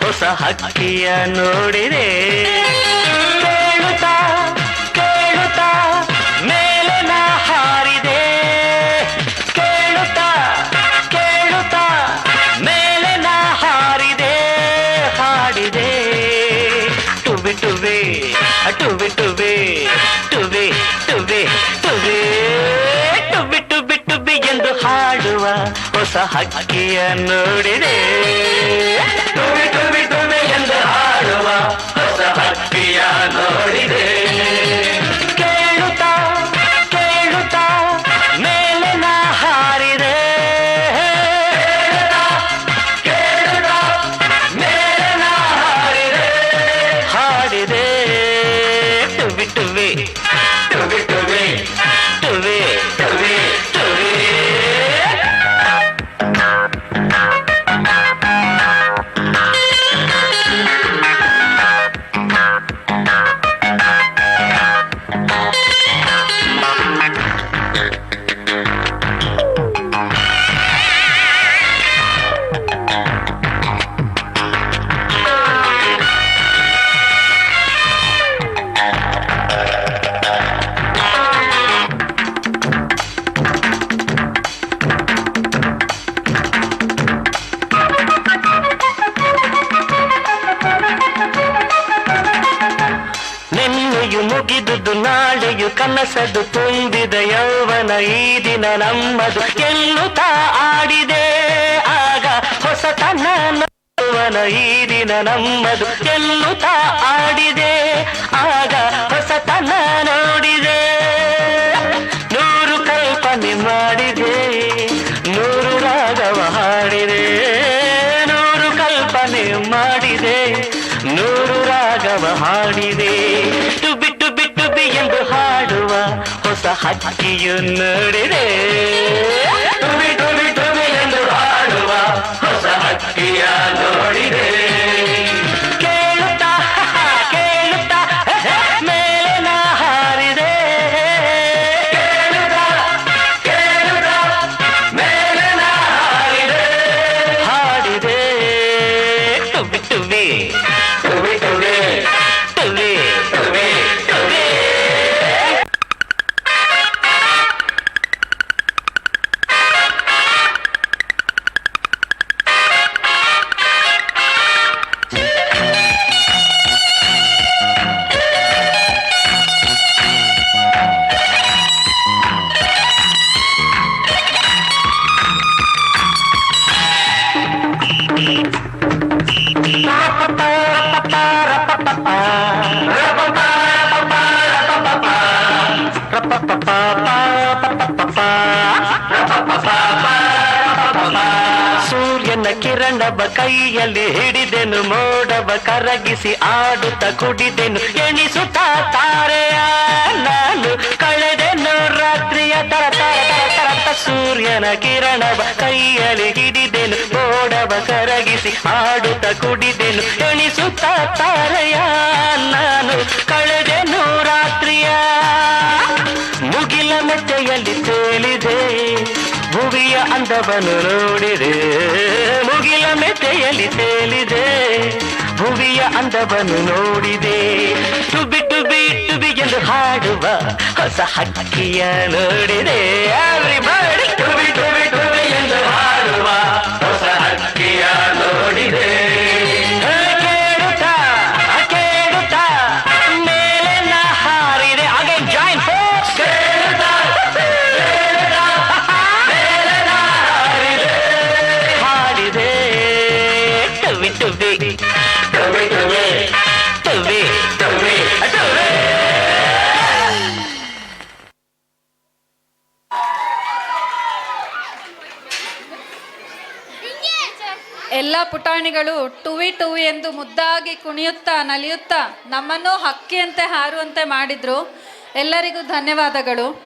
ಹೊಸ ಹಕ್ಕಿಯ ನೋಡಿದೆ. ಕೇಳುತ್ತಾ ಕೇಳುತ್ತಾ ಮೇಲೆ ನಾ ಹಾರಿದೆ. ಕೇಳುತ್ತಾ ಕೇಳುತ್ತಾ ಮೇಲೆ ನಾ ಹಾರಿದೆ. ಹಾಡಿದೆ ಟುಬಿ ಟುಬಿ ಟುಬಿ ಟುಬಿ ಟುಬಿ ಟುಬಿ ಟುಬಿ ಟುಬಿ ಟುಬಿ ಟುಬಿ ಎಂದು ಹಾಡುವ ಹೊಸ ಹಕ್ಕಿಯ ನೋಡಿದೆ. ಟುಬಿ ಟುಬಿ ಟುಬಿ ಎಂದು ಹಾಡುವ ಹೊಸ ಹಕ್ಕಿಯ ನೋಡಿದೆ. ಕೇಳುತ್ತಾ ಕೇಳುತ್ತಾ ಮೇಲೆ ನಾ ಹಾರಿದೆ. ಕೇಳುತ್ತಾ ಮೇಲೆ ನಾ ಹಾರಿದೆ. ಹಾಡಿದೆ ಟುಬಿ ಟುಬಿ ಟುಬಿ ಟುಬಿ ಟುಬಿ ಟುಬಿ ಟುಬಿ. ನಿನ್ನೆಯು ಮುಗಿದುದು ನಾಳೆಯು ಕನಸದು ತುಂಬಿದ ಯೌವನ ಈ ದಿನ ನಮ್ಮದು ಎನ್ನುತ್ತಾ ಆಡಿದೆ. ಆಗ ಹೊಸತನ ಯೌವನ ಈ ದಿನ ನಮ್ಮದು ಎನ್ನುತ್ತಾ ಆಡಿದೆ. ಆಗ ಹೊಸತನ ನೋಡಿದೆ. ನೂರು ಕಲ್ಪನೆ ಮಾಡಿದೆ. ನೂರು ರಾಗವ ಹಾಡಿದೆ. ನೂರು ಕಲ್ಪನೆ ಮಾಡಿದೆ. ನೂರು ರಾಗವ ಹಾಡಿದೆ. ಟುಬಿ ಟುಬಿ ಟುಬಿ ಎಂದು ಹಾಡುವ ಹೊಸ ಹಕ್ಕಿಯು ನೋಡಿದೆ. ಟುಬಿ ಟುಬಿ ಟುಬಿ ಎಂದು ಹಾಡುವ ಹೊಸ ಹಕ್ಕಿಯ ನೋಡಿದೆ. ಕೇಳುತ್ತಾ ಕೇಳುತ್ತಾ ಮೇಲೆ ನಾ ಹಾರಿದೆ. ಕೇಳುತ್ತಾ ಕೇಳುತ್ತಾ ಮೇಲೆ ನಾ ಹಾರಿದೆ. ಹಾಡಿದೆ ಟುಬಿ ಟುಬಿ ಟುಬಿ ಟುಬಿ ಟುಬಿ ಟುಬಿ ಟುಬಿ. ಸೂರ್ಯನ ಕಿರಣವ ಕೈಯಲ್ಲಿ ಹಿಡಿದೆನು. ಮೋಡವ ಕರಗಿಸಿ ಆಡುತ್ತ ಕುಡಿದೆನು. ಎಣಿಸುತ್ತಾ ತಾರೆಯ ನಾನು ಕಳೆದೆನು ರಾತ್ರಿಯ ತರ ತರ ತರ ತರ. ಸೂರ್ಯನ ಕಿರಣವ ಕೈಯಲ್ಲಿ ಹಿಡಿದೆನು. ಮೋಡವ ಕರಗಿಸಿ ಆಡುತ್ತ ಕುಡಿದೆನು. ಎಣಿಸುತ್ತಾ ತಾರೆಯ ನಾನು ಕಳೆದೆನು ರಾತ್ರಿಯ. ಮುಗಿಲ ಮೆಚ್ಚೆಯಲ್ಲಿ ತೇಲಿದೆ. ಭುವಿಯ ಅಂದವನ್ನು ನೋಡಿದೆ. ಮುಗಿಲ ಮೆಚ್ಚೆಯಲ್ಲಿ ತೇಲಿದೆ. ಭುವಿಯ ಅಂದವನ್ನು ನೋಡಿದೆ. ಟುಬಿ ಟುಬಿ ಟುಬಿ ಎಂದು ಹಾಡುವ ಹೊಸ ಹಕ್ಕಿಯ ನೋಡಿದೆ. Everybody ಟುಬಿ ಟುಬಿ ಟುಬಿ ಎಂದು ಹಾಡುವ ಹೊಸ ಹಕ್ಕಿಯ ನೋಡಿದೆ. ಕೇಳುತ್ತಾ ಕೇಳುತ್ತಾ ಮೇಲೆ ನಾ ಹಾರಿದೆ. Again join folks. ಕೇಳುತ್ತಾ ಕೇಳುತ್ತಾ ಮೇಲೆ ನಾ ಹಾರಿದೆ. ಹಾಡಿದೆ ಟುಬಿ ಟುಬಿ ಟುಬಿ ಟುಬಿ ಟುಬಿ ಟುಬಿ ಟುಬಿ. ಎಲ್ಲ ಪುಟಾಣಿಗಳು ಟುವಿ ಟುವಿ ಎಂದು ಮುದ್ದಾಗಿ ಕುಣಿಯುತ್ತಾ ನಲಿಯುತ್ತಾ ನಮ್ಮನ್ನು ಹಕ್ಕಿಯಂತೆ ಹಾರುವಂತೆ ಮಾಡಿದ್ರು. ಎಲ್ಲರಿಗೂ ಧನ್ಯವಾದಗಳು.